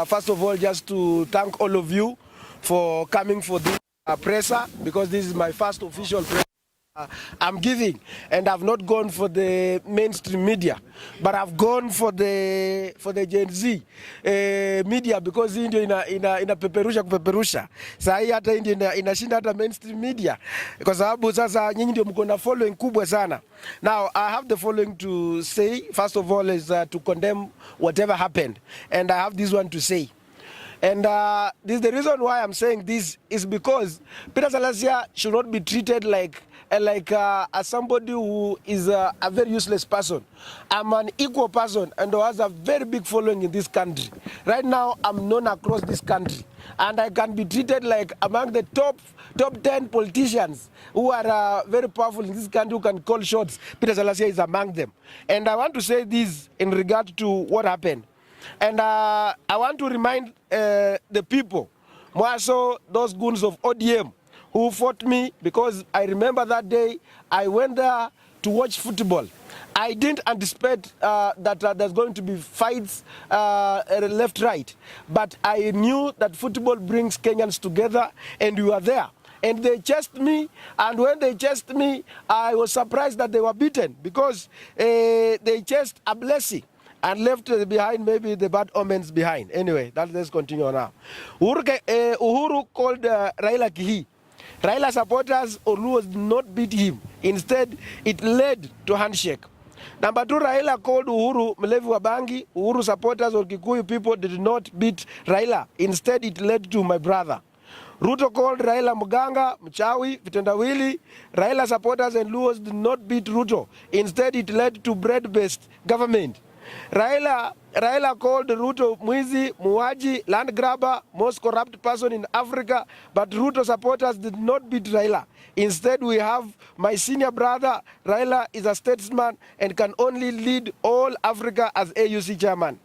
First of all, just to thank all of you for coming for this presser, because this is my first official presser I'm giving, and I've not gone for the mainstream media, but I've gone for the Gen Z media, because hii ndio inapeperusha kupeperusha. Sasa hii hata ndio inashinda hata mainstream media, kwa sababu sasa nyinyi ndio mko na following kubwa sana. Now I have the following to say. First of all is to condemn whatever happened, and I have this one to say. And this, the reason why I'm saying this is because Peter Salasya should not be treated like as somebody who is a very useless person. I'm an equal person and who has a very big following in this country. Right now, I'm known across this country, and I can be treated like among the top 10 politicians who are very powerful in this country, who can call shots. Peter Salasya is among them. And I want to say this in regard to what happened. And I want to remind the people, more so those goons of ODM who fought me, because I remember that day I went there to watch football. I didn't anticipate that there's going to be fights left, right, but I knew that football brings Kenyans together, and we were there. And they chased me, and when they chased me, I was surprised that they were beaten, because they chased a blessing and left behind maybe the bad omens behind. Anyway, let's continue now. Uhuru called Raila Kihi. Raila supporters or Luos did not beat him. Instead, it led to handshake. Number two, Raila called Uhuru Mlevi wa Bangi. Uhuru supporters or Kikuyu people did not beat Raila. Instead, it led to my brother. Ruto called Raila Muganga, Mchawi, Vitendawili. Raila supporters and Luos did not beat Ruto. Instead, it led to bread-based government. Raila called Ruto Mwizi, Muaji, land grabber, most corrupt person in Africa, but Ruto supporters did not beat Raila. Instead, we have my senior brother. Raila is a statesman and can only lead all Africa as AUC chairman.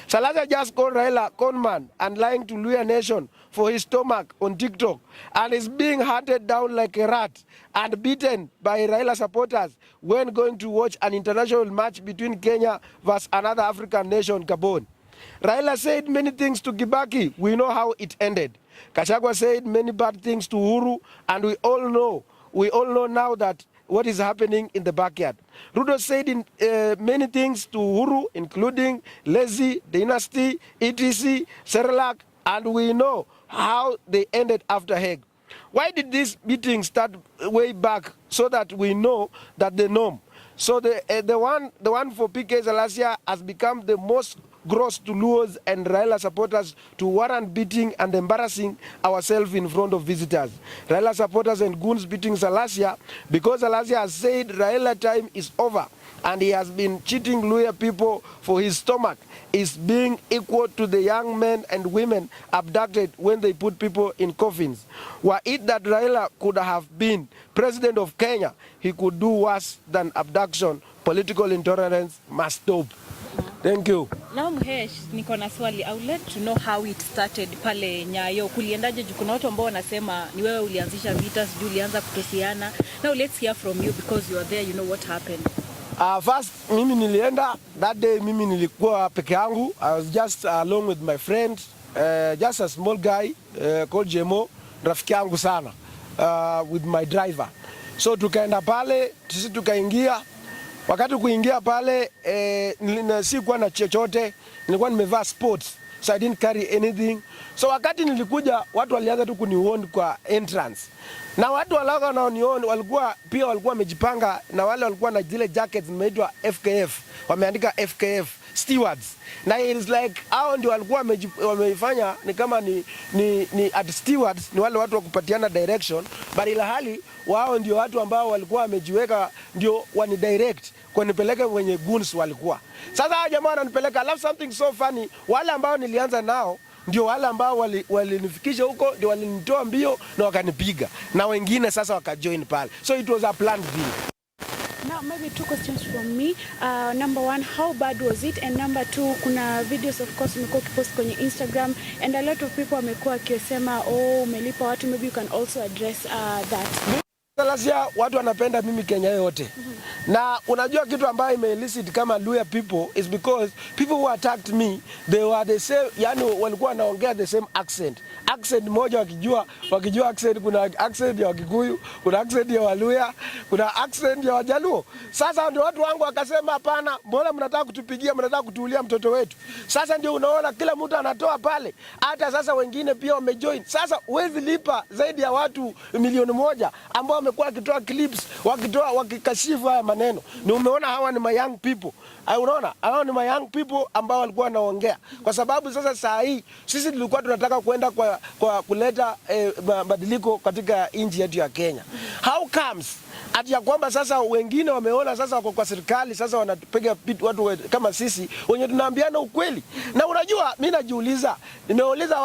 Salasya just called Raila conman and lying to Luya Nation for his stomach on TikTok, and is being hunted down like a rat and beaten by Raila supporters when going to watch an international match between Kenya versus another African nation, Gabon. Raila said many things to Kibaki. We know how it ended. Gachagua said many bad things to Uhuru, and we all know now that what is happening in the backyard. Ruto said many things to Uhuru, including lazy, dynasty, etc., Serelak, and we know how they ended after Hague. Why did this meeting start way back? So that we know that the norm. So the one for PK Salasya has become the most gross to Luos and Raila supporters to warrant beating and embarrassing ourselves in front of visitors. Raila supporters and goons beating Salasya because Salasya has said Raila time is over, and he has been cheating Luya people for his stomach is being equal to the young men and women abducted when they put people in coffins. Were it that Raila could have been president of Kenya, he could do worse than abduction. Political intolerance must stop. Thank you. Now Mhesh, niko na swali. I would like to know how it started pale Nyayo. Kuliendaje? Kuna watu ambao wanasema ni wewe ulianzisha vita, sijui ulianza kutosiana. Now let's hear from you, because you are there, you know what happened. First, mimi nilienda that day. Mimi nilikuwa peke yangu. I was just along with my friend, just a small guy called Jemo, rafiki yangu sana, with my driver. So tukaenda pale, sisi tukaingia. Wakati kuingia pale sikuwa na chochote, nilikuwa nimevaa sports, so I didn't carry anything. So wakati nilikuja, watu walianza tu kuniona kwa entrance. Na watu walaka wanaoniona walikuwa wamejipanga, na wale walikuwa na zile jackets zimeitwa FKF, wameandika FKF stewards. Na it's like hao ndio walikuwa wameifanya ni kama ni at stewards, ni wale watu wa kupatiana direction, but ila hali wao ndio watu ambao walikuwa wamejiweka ndio wani direct kwa nipeleke wenye goons walikuwa. Sasa hao jamaa wananipeleka, alafu something so funny, wale ambao nilianza nao ndio wale ambao walinifikisha huko, ndio walinitoa mbio na wakanipiga, na wengine sasa wakajoin pale. So it was a planned deal. Now maybe two questions from me. Number one, how bad was it? And number two, kuna videos of course umekuwa ukipost kwenye Instagram, and a lot of people wamekuwa wakisema umelipa watu. Maybe you can also address that. Salasya, watu wanapenda mimi Kenya yote. Na unajua kitu ambayo imeelicit kama Luya people is because people who attacked me, they were the same, yani walikuwa wanaongea the same accent. Accent moja wakijua accent, kuna accent ya Wakikuyu, kuna accent ya Waluya, kuna accent ya Wajaluo. Sasa ndio watu wangu wakasema hapana, mbona mnataka kutupigia, mnataka kutuulia mtoto wetu. Sasa ndio unaona kila mtu anatoa pale. Hata sasa wengine pia wamejoin. Sasa huwezi lipa zaidi ya watu 1,000,000 ambao wamekuwa wakitoa clips, wakikashifu haya maneno. Ni umeona hawa ni my young people. Unaona? Hawa ni my young people ambao walikuwa wanaongea. Kwa sababu sasa saa hii sisi tulikuwa tunataka kuenda kwa kuleta mabadiliko katika nchi yetu ya Kenya. How comes ati ya kwamba sasa wengine wameona sasa wako kwa serikali, sasa wanapiga watu kama sisi wenye tunaambiana ukweli. Na unajua mimi najiuliza, nimeuliza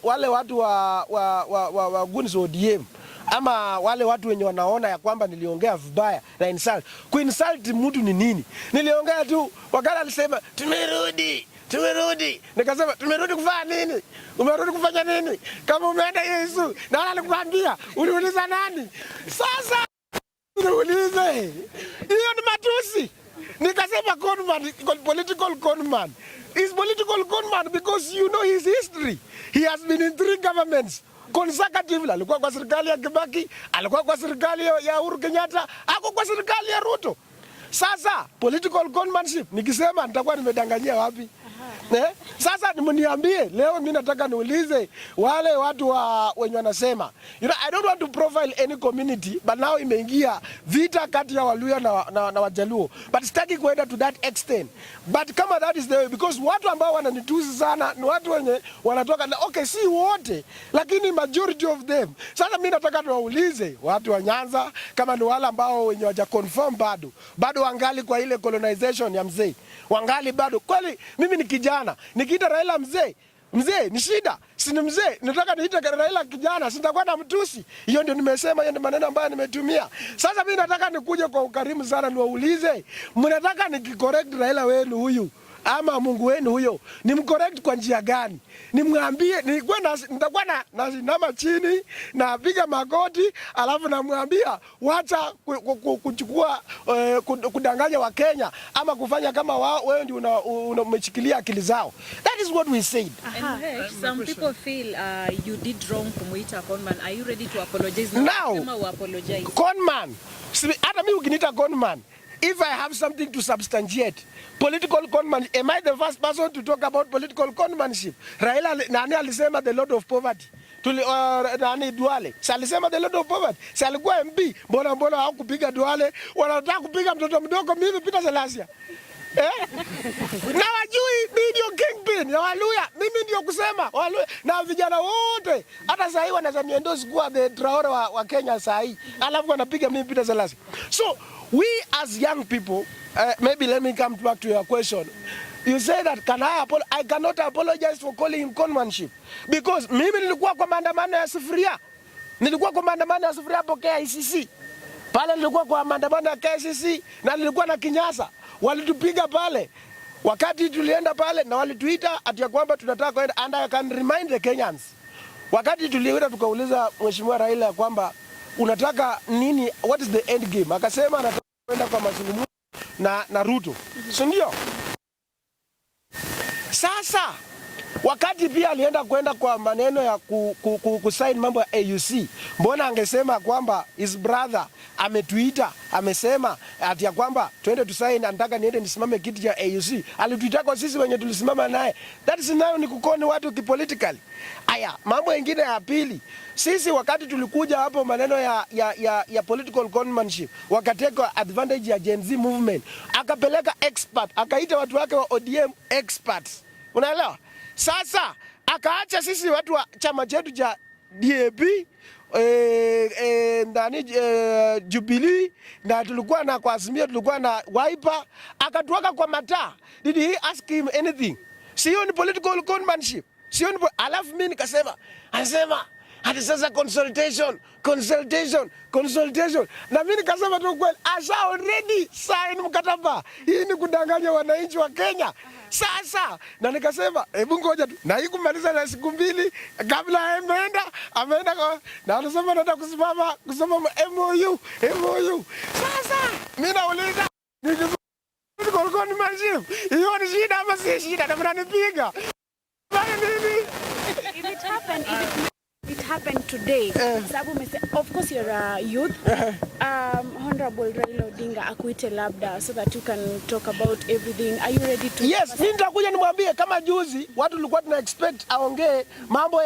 wale watu wa Guns ODM ama wale watu wenye wanaona ya kwamba niliongea vibaya na insult. Kuinsult mtu ni nini? Niliongea tu, wakati alisema tumerudi. Nikasema tumerudi kufanya nini? Umerudi kufanya nini? Kama umeenda Yesu, na wala alikwambia, uliuliza nani? Sasa uliulize. Hiyo ni matusi. Nikasema conman, political conman. He's political conman because you know his history. He has been in 3 governments. Consecutively, alikuwa kwa serikali ya Kibaki, alikuwa kwa serikali ya Uhuru Kenyatta, ako kwa serikali ya Ruto. Sasa political conmanship nikisema nitakuwa nimedanganyia wapi? Sasa mniambie leo, mimi nataka niulize wale watu wenye wanasema, you know, I don't want to profile any community, but now imeingia vita kati ya Waluya na Wajaluo, but sitaki kuenda to that extent. But kama that is the way, because watu ambao wananitusi sana ni watu wenye wanatoka, okay, si wote, lakini majority of them. Sasa mimi nataka niwaulize watu wa Nyanza, kama ni wale ambao wenye waja confirm bado wangali kwa ile colonization ya mzee, wangali bado. Kweli mimi ni kijana, nikiita Raila mzee ni shida. Si ni mzee, nataka niite Raila kijana, sitakuwa na mtusi. Hiyo ndio nimesema, hiyo ndio maneno ambayo nimetumia. Sasa mimi nataka nikuje kwa ukarimu sana niwaulize, mnataka nikicorrect Raila wenu huyu ama Mungu wenu huyo, nimcorrect kwa njia gani? Nimwambie nitakuwa nasimama chini na piga magoti, alafu namwambia wacha kuchukua kudanganya wa Kenya ama kufanya kama wewe ndio umeshikilia akili zao. That is what we said. Some people feel you did wrong kumuita conman. Are you ready to apologize now? Now, apologize. Conman. Hata mimi ukiniita conman, if I have something to substantiate political conman, am I the first person to talk about political conmanship? Raila nani alisema the Lord of Poverty? Nani Duale? Si alisema the Lord of Poverty? Si alikuwa MP? Mbona hawakupiga Duale? Wanataka kupiga mtoto mdogo mimi Peter Salasya. Na wajui video kingpin ya Waluya, mimi ndio kusema Waluya na vijana wote hata sasa hivi wanazamia endorse kuwa the Traore wa Kenya sasa hivi, alafu wanapiga mimi Peter Salasya. So we as young people, maybe let me come back to your question. You say that I cannot apologize for calling him conmanship because mimi nilikuwa kwa maandamano ya sufuria. Nilikuwa kwa maandamano ya sufuria hapo KICC. Pale nilikuwa kwa maandamano ya KICC na nilikuwa na kinyasa. Walitupiga pale. Wakati tulienda pale na walituita ati ya kwamba tunataka kwenda, and I can remind the Kenyans. Wakati tulienda tukauliza Mheshimiwa Raila kwamba unataka nini, what is the end game? Akasema anataka kwenda kwa mazungumzo na Ruto. Si ndio? Sasa wakati pia alienda kwenda kwa maneno ya kusign mambo ya AUC, mbona angesema kwamba his brother ametuita amesema ati ya kwamba twende tusign, anataka niende nisimame kiti cha AUC. Alituita kwa sisi wenye tulisimama naye. That is nayo ni kukoni watu kipolitically. Aya, mambo mengine ya pili, sisi wakati tulikuja hapo maneno ya political conmanship, wakateka advantage ya Gen Z movement, akapeleka expert, akaita watu wake wa ODM experts. Unaelewa? Sasa akaacha sisi watu wa chama chetu cha DAP, Jubilee, na tulikuwa na kwa Azimio, tulikuwa na Wiper, akatuweka kwa mataa. Did he ask him anything? Sio ni political conmanship. Sio ni alafu mimi nikasema, hadi sasa consultation. Na mimi nikasema tu kweli, asha already sign mkataba. Hii ni kudanganya wananchi wa Kenya. Sasa na nikasema hebu ngoja tu na hii kumaliza na siku 2 kabla ameenda na anasema nataka kusoma MOU. Sasa mimi nauliza ni majibu. Hiyo ni shida ama si shida? Na mnanipiga. Bana nini? It happened today. Sababu of course you're a youth. Honorable Raila Odinga akuite labda so that you can talk about everything. Are you ready to? Yes, mimi nitakuja nimwambie kama juzi watu tulikuwa tuna expect aongee mambo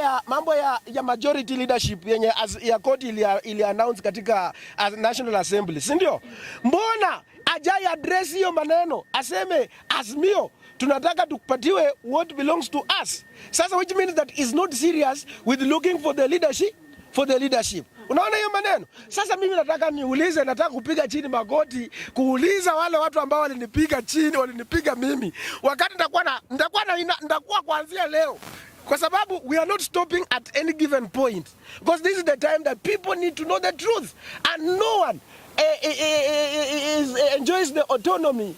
ya majority leadership yenye ya koti ili announce katika National Assembly, si ndio? Mbona ajai address hiyo maneno, aseme Azimio tunataka tukupatiwe what belongs to us. Sasa which means that is not serious with looking for the leadership. Unaona hiyo maneno? Sasa mimi nataka kupiga chini magoti, kuuliza wale watu ambao walinipiga chini, walinipiga mimi. Wakati nitakuwa kuanzia leo. Kwa sababu we are not stopping at any given point. Because this is the time that people need to know the truth. And no one enjoys the autonomy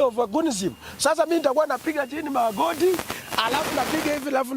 of Gunism. Sasa mimi nitakuwa napiga chini magoti, alafu napiga hivi, alafu